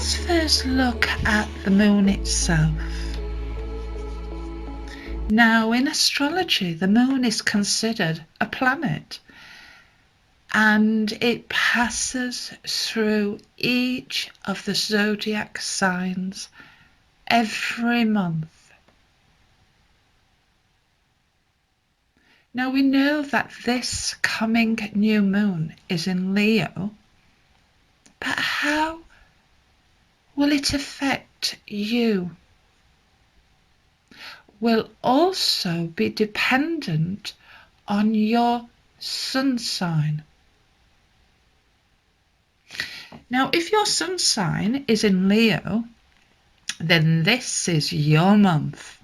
let's first look at the moon itself. Now, in astrology, the moon is considered a planet, and it passes through each of the zodiac signs every month. Now, we know that this coming new moon is in Leo, but how will it affect you? Will also be dependent on your sun sign. Now, if your sun sign is in Leo, then this is your month.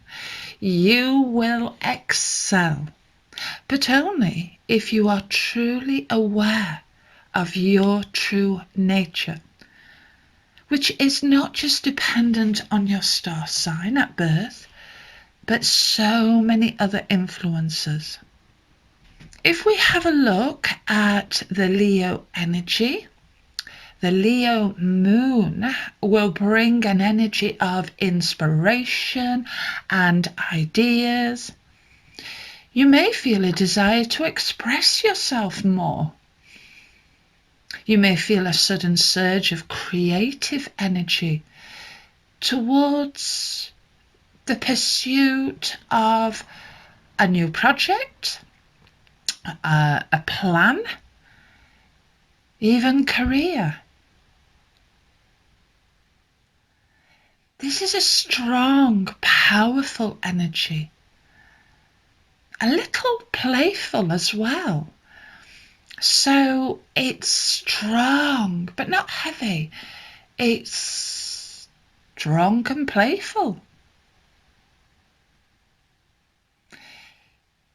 You will excel, but only if you are truly aware of your true nature, which is not just dependent on your star sign at birth, but so many other influences. If we have a look at the Leo energy, the Leo moon will bring an energy of inspiration and ideas. You may feel a desire to express yourself more. You may feel a sudden surge of creative energy towards the pursuit of a new project, a plan, even career. This is a strong, powerful energy, a little playful as well. So it's strong, but not heavy. It's strong and playful.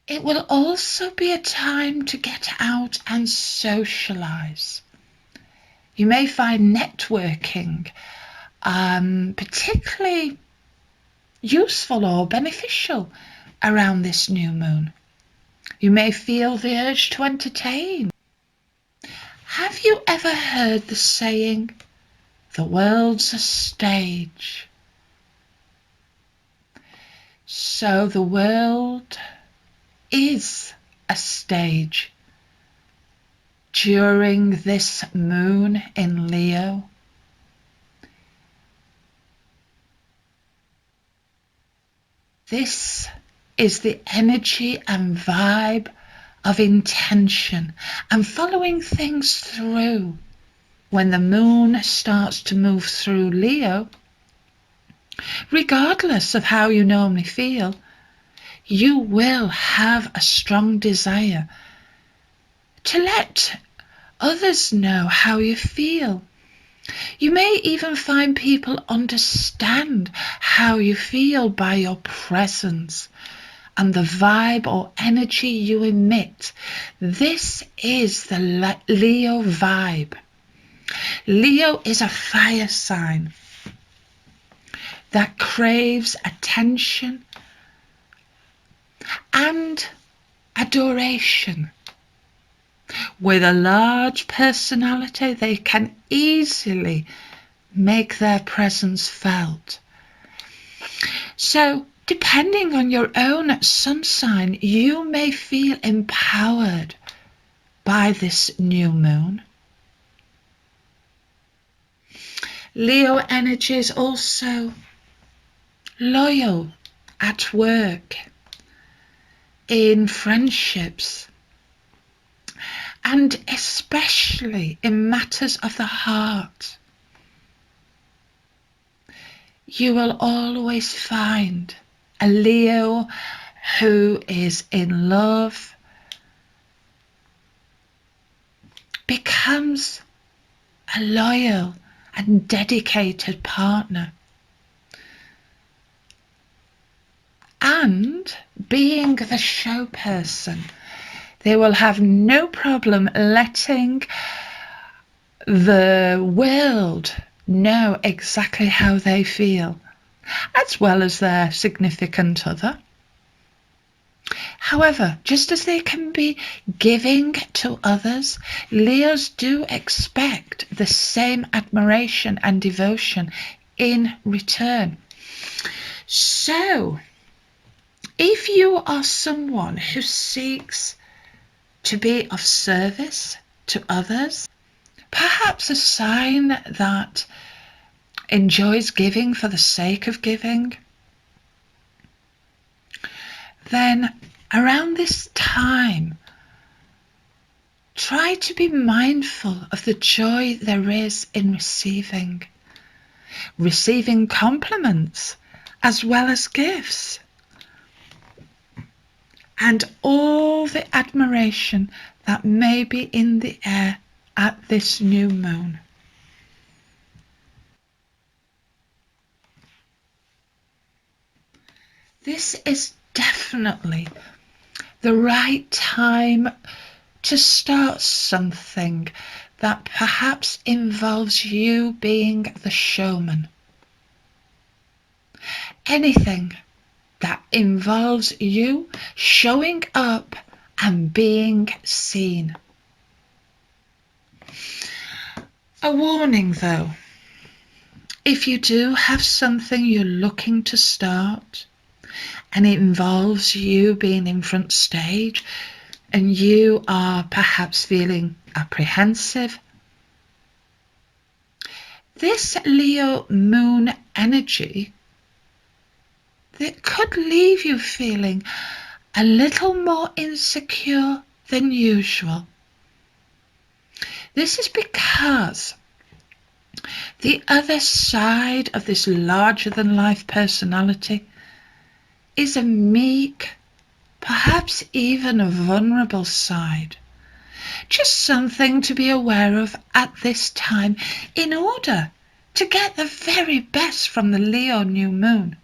It will also be a time to get out and socialize. You may find networking particularly useful or beneficial around this new moon. You may feel the urge to entertain. Have you ever heard the saying, "The world's a stage"? So the world is a stage during this moon in Leo. This is the energy and vibe of intention and following things through. When the moon starts to move through Leo, regardless of how you normally feel, you will have a strong desire to let others know how you feel. You may even find people understand how you feel by your presence and the vibe or energy you emit. This is the Leo vibe. Leo is a fire sign that craves attention and adoration. With a large personality, they can easily make their presence felt. So, depending on your own sun sign, you may feel empowered by this new moon. Leo energy is also loyal at work, in friendships, and especially in matters of the heart. You will always find a Leo who is in love becomes a loyal and dedicated partner. And being the show person, they will have no problem letting the world know exactly how they feel, as well as their significant other. However, just as they can be giving to others, Leos do expect the same admiration and devotion in return. So, if you are someone who seeks to be of service to others, perhaps a sign that enjoys giving for the sake of giving, then around this time, try to be mindful of the joy there is in receiving compliments as well as gifts, and all the admiration that may be in the air at this new moon. This is definitely the right time to start something that perhaps involves you being the showman. Anything that involves you showing up and being seen. A warning though, if you do have something you're looking to start and it involves you being in front stage and you are perhaps feeling apprehensive, this Leo moon energy that could leave you feeling a little more insecure than usual. This is because the other side of this larger-than-life personality is a meek, perhaps even a vulnerable side. Just something to be aware of at this time in order to get the very best from the Leo new moon.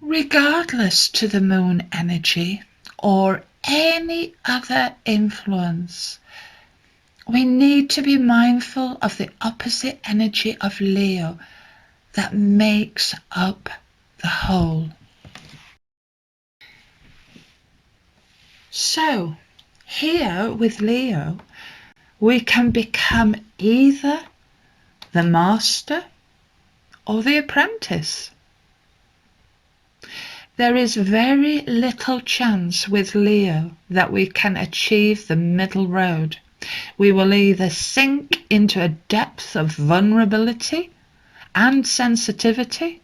Regardless to the moon energy or any other influence, we need to be mindful of the opposite energy of Leo that makes up the whole. So, here with Leo, we can become either the master or the apprentice. There is very little chance with Leo that we can achieve the middle road. We will either sink into a depth of vulnerability and sensitivity,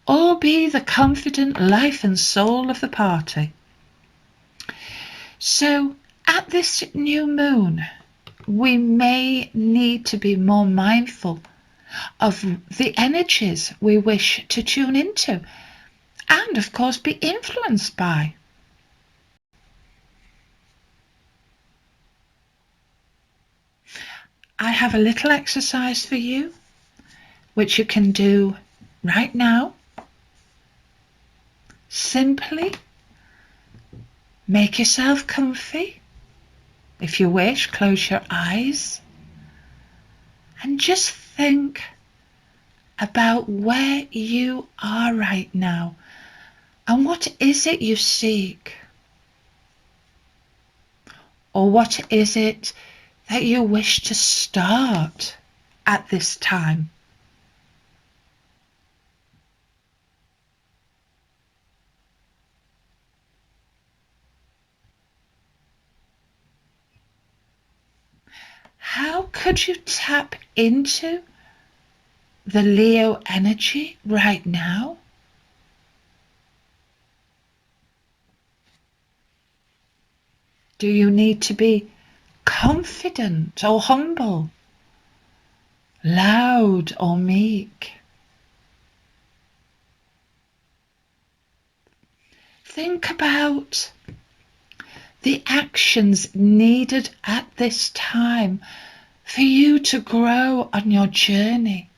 or be the confident life and soul of the party. So at this new moon, we may need to be more mindful of the energies we wish to tune into and, of course, be influenced by. I have a little exercise for you, which you can do right now. Simply make yourself comfy. If you wish, close your eyes and just think about where you are right now and what is it you seek, or what is it that you wish to start at this time. How could you tap into the Leo energy right now? Do you need to be confident or humble, loud or meek? Think about the actions needed at this time for you to grow on your journey.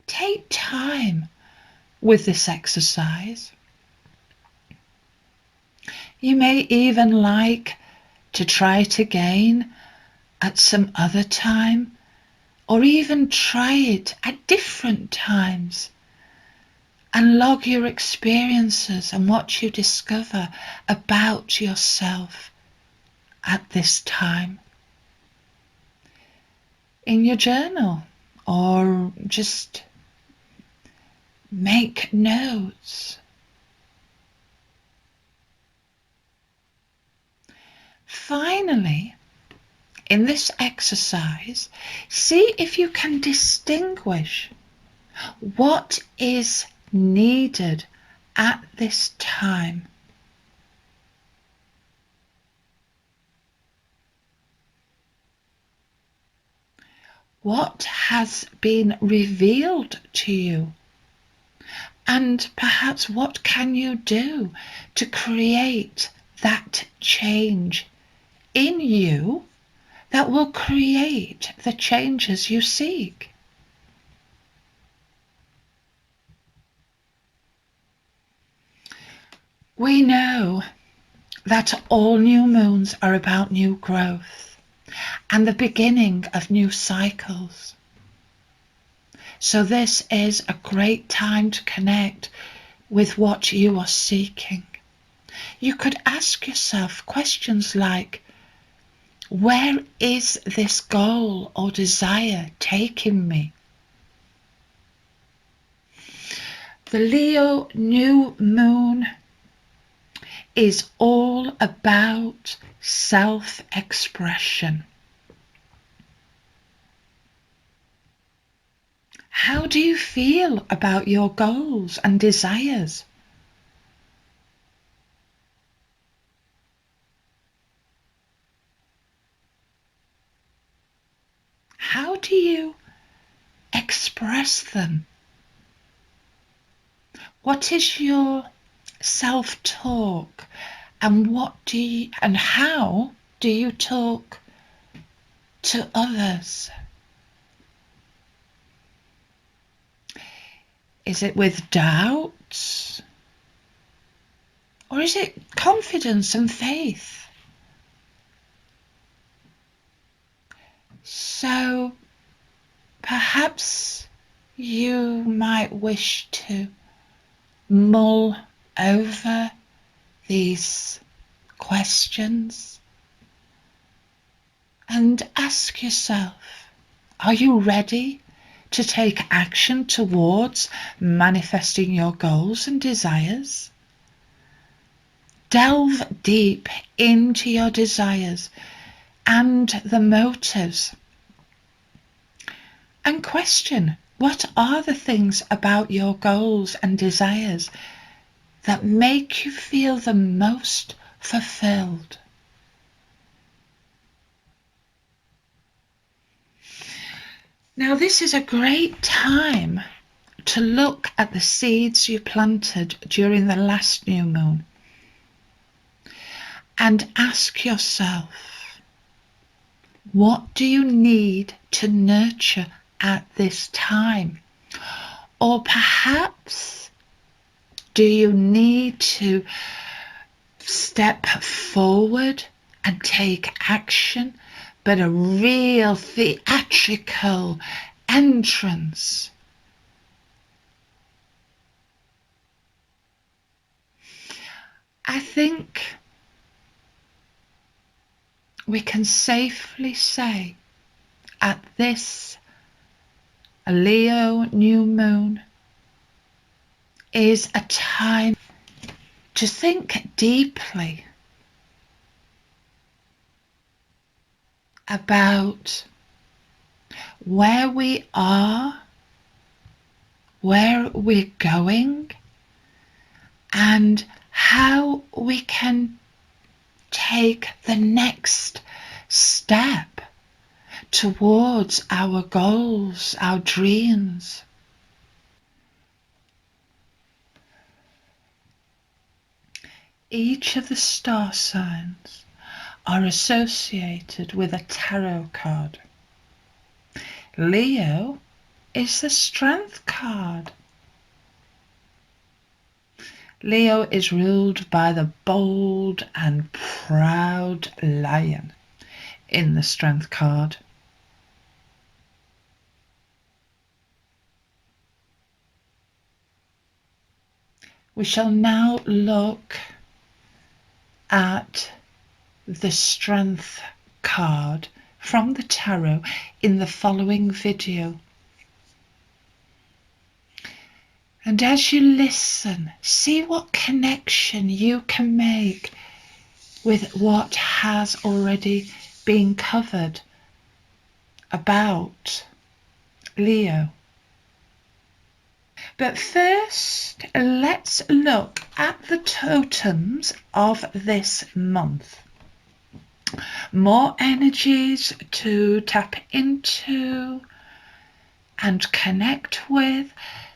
Take time with this exercise. You may even like to try it again at some other time or even try it at different times and log your experiences and what you discover about yourself at this time in your journal, or just make notes. Finally, in this exercise, see if you can distinguish what is needed at this time. What has been revealed to you? And perhaps what can you do to create that change in you that will create the changes you seek? We know that all new moons are about new growth and the beginning of new cycles. So this is a great time to connect with what you are seeking. You could ask yourself questions like, where is this goal or desire taking me? The Leo new moon is all about self-expression. How do you feel about your goals and desires? How do you express them? What is your self-talk, and how do you talk to others? Is it with doubts? Or is it confidence and faith? So perhaps you might wish to mull over these questions and ask yourself, are you ready to take action towards manifesting your goals and desires? Delve deep into your desires and the motives and question, what are the things about your goals and desires that make you feel the most fulfilled? Now, this is a great time to look at the seeds you planted during the last new moon and ask yourself, what do you need to nurture at this time? Or perhaps, do you need to step forward and take action, but a real theatrical entrance? I think we can safely say at this Leo new moon is a time to think deeply about where we are, where we're going, and how we can take the next step towards our goals, our dreams. Each of the star signs are associated with a tarot card. Leo is the strength card. Leo is ruled by the bold and proud lion in the strength card. We shall now look at the strength card from the tarot in the following video. And as you listen, see what connection you can make with what has already been covered about Leo. But first, let's look at the totems of this month. More energies to tap into and connect with.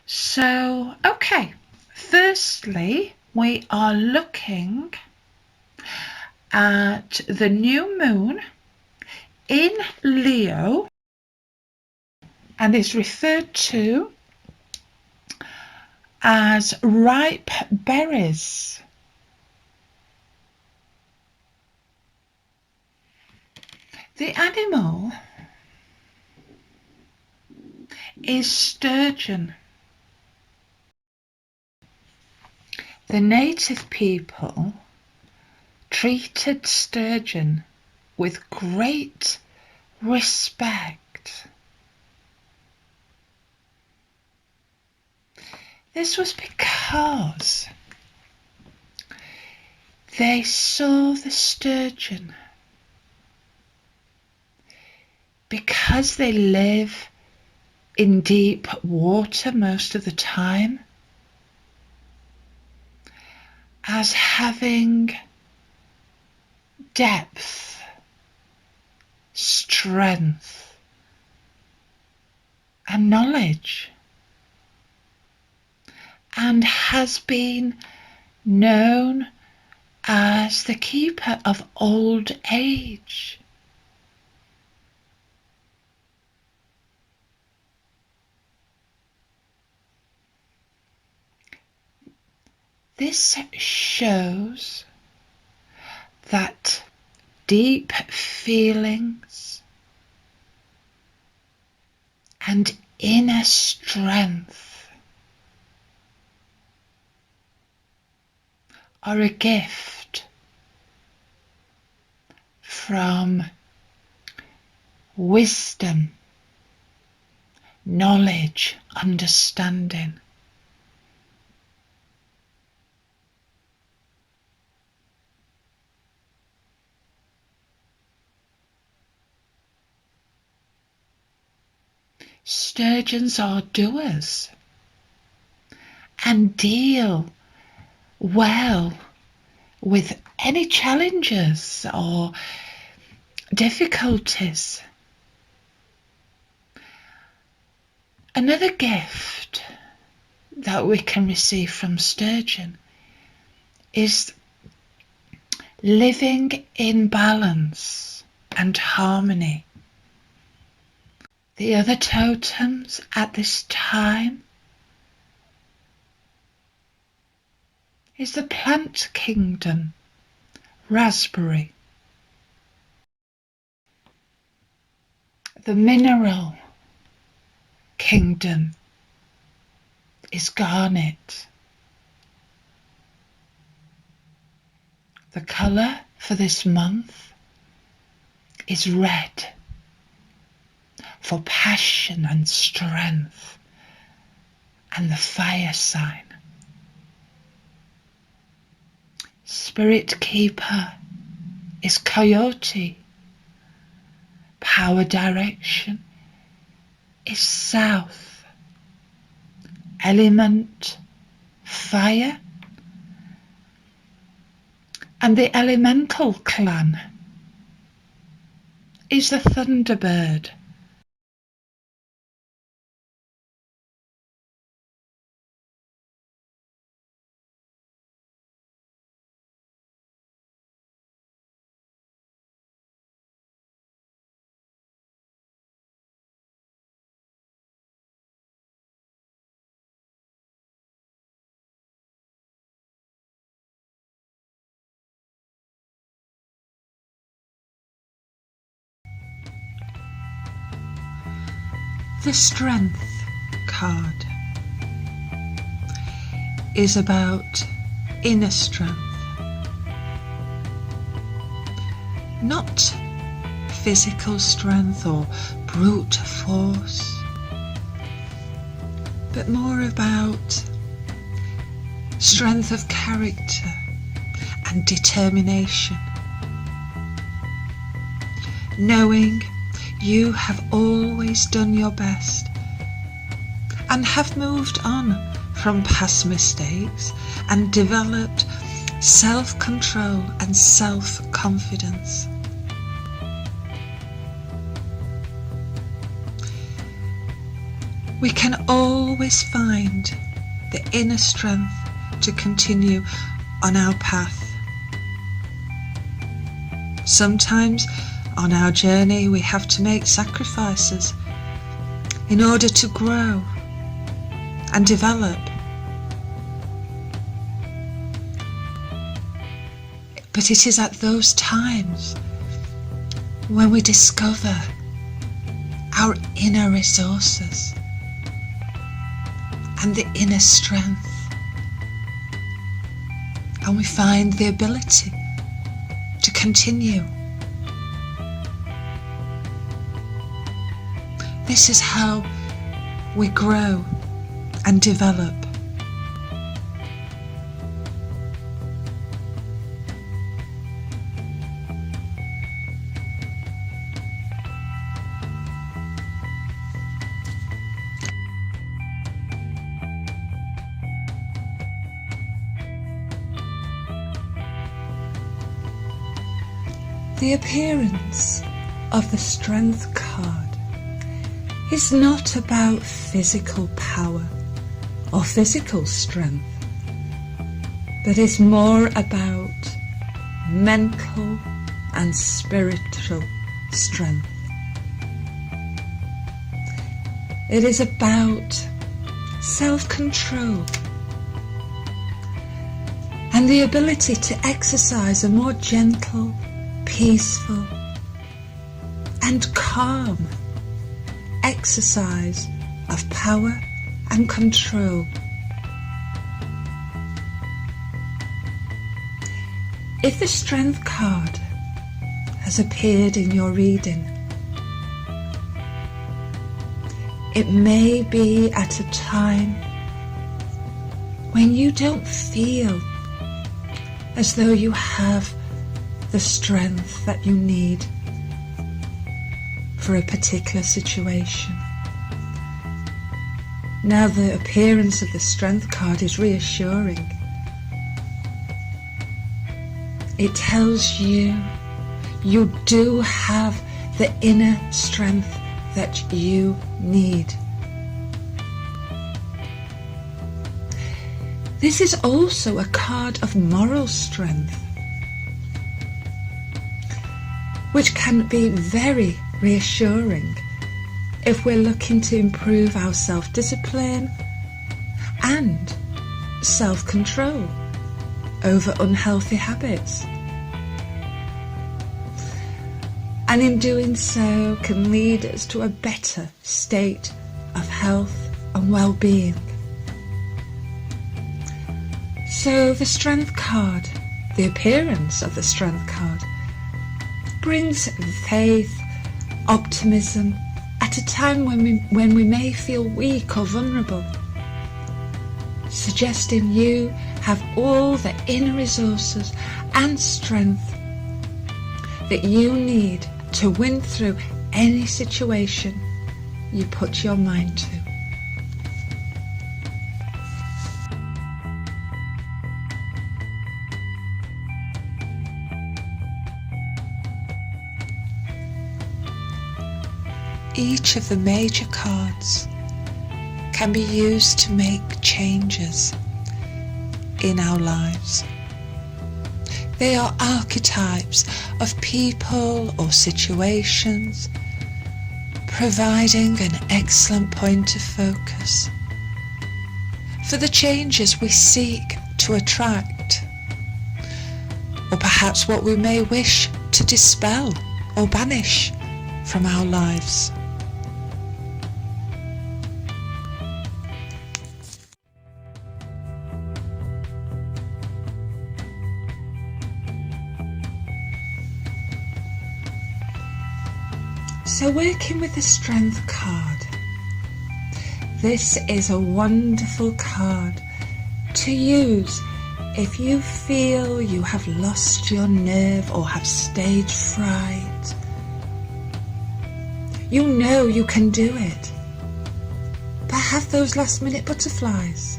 So, okay, firstly, we are looking at the new moon in Leo, and is referred to as ripe berries. The animal is sturgeon. The native people treated sturgeon with great respect. This was because they saw the sturgeon, because they live in deep water most of the time, as having depth, strength, and knowledge, and has been known as the keeper of old age. This shows that deep feelings and inner strength are a gift from wisdom, knowledge, understanding. Sturgeons are doers and deal well with any challenges or difficulties. Another gift that we can receive from sturgeon is living in balance and harmony. The other totems at this time is the plant kingdom, raspberry. The mineral kingdom is garnet. The colour for this month is red, for passion and strength, and the fire sign. Spirit keeper is coyote. Power direction is south. Element fire. And the elemental clan is the thunderbird. The strength card. is about inner strength, not physical strength or brute force, but more about strength of character and determination, knowing you have always done your best and have moved on from past mistakes and developed self-control and self-confidence. We can always find the inner strength to continue on our path. Sometimes on our journey we have to make sacrifices in order to grow and develop. But it is at those times when we discover our inner resources and the inner strength, and we find the ability to continue. This is how we grow and develop. The appearance of the Strength card is not about physical power or physical strength, but is more about mental and spiritual strength. It is about self-control and the ability to exercise a more gentle, peaceful and calm exercise of power and control. If the Strength card has appeared in your reading, it may be at a time when you don't feel as though you have the strength that you need for a particular situation. Now the appearance of the Strength card is reassuring. It tells you you do have the inner strength that you need. This is also a card of moral strength, which can be very reassuring if we're looking to improve our self-discipline and self-control over unhealthy habits. And in doing so can lead us to a better state of health and well-being. So the Strength card, the appearance of the Strength card, brings faith, optimism at a time when we may feel weak or vulnerable, suggesting you have all the inner resources and strength that you need to win through any situation you put your mind to. Each of the major cards can be used to make changes in our lives. They are archetypes of people or situations, providing an excellent point of focus for the changes we seek to attract, or perhaps what we may wish to dispel or banish from our lives. So working with the strength card, this is a wonderful card to use if you feel you have lost your nerve or have stage fright. You know you can do it, but have those last minute butterflies.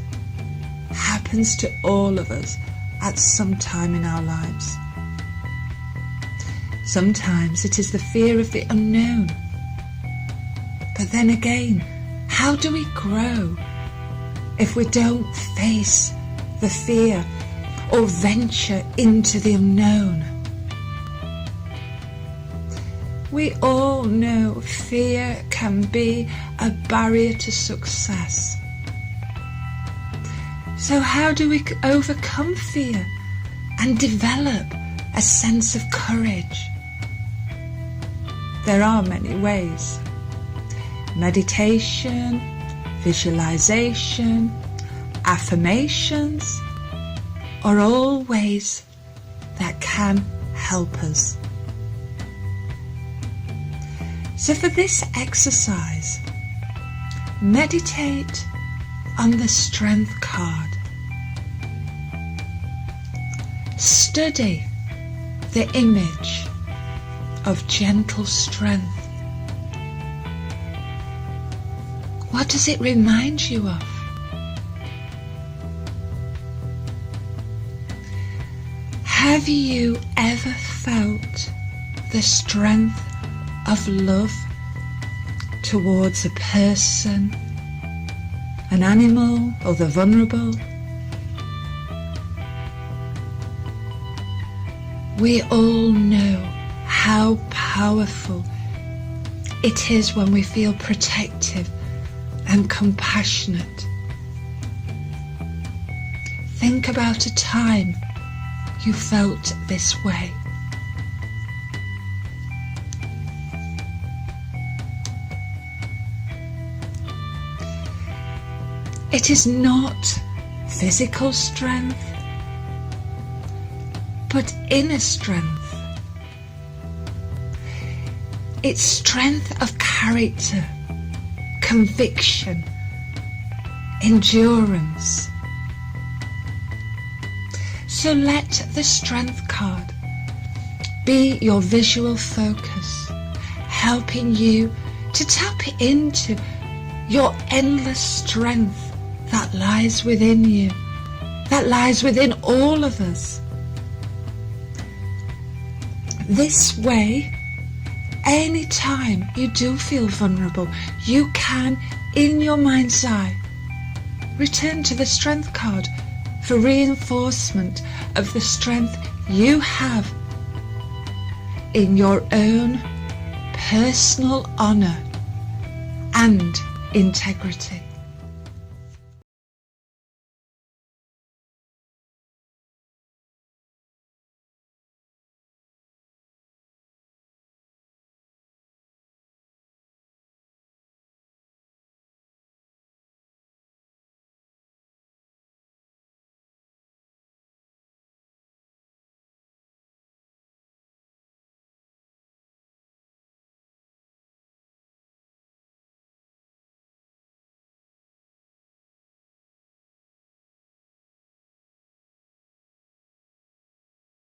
Happens to all of us at some time in our lives. Sometimes it is the fear of the unknown. But then again, how do we grow if we don't face the fear or venture into the unknown? We all know fear can be a barrier to success. So how do we overcome fear and develop a sense of courage? There are many ways. Meditation, visualization, affirmations are all ways that can help us. So for this exercise, meditate on the strength card. Study the image of gentle strength. What does it remind you of? Have you ever felt the strength of love towards a person, an animal, or the vulnerable? We all know how powerful it is when we feel protective and compassionate. Think about a time you felt this way. It is not physical strength, but inner strength. It's strength of character, conviction, endurance. So let the strength card be your visual focus, helping you to tap into your endless strength that lies within you, that lies within all of us. This way, anytime you do feel vulnerable, you can, in your mind's eye, return to the strength card for reinforcement of the strength you have in your own personal honour and integrity.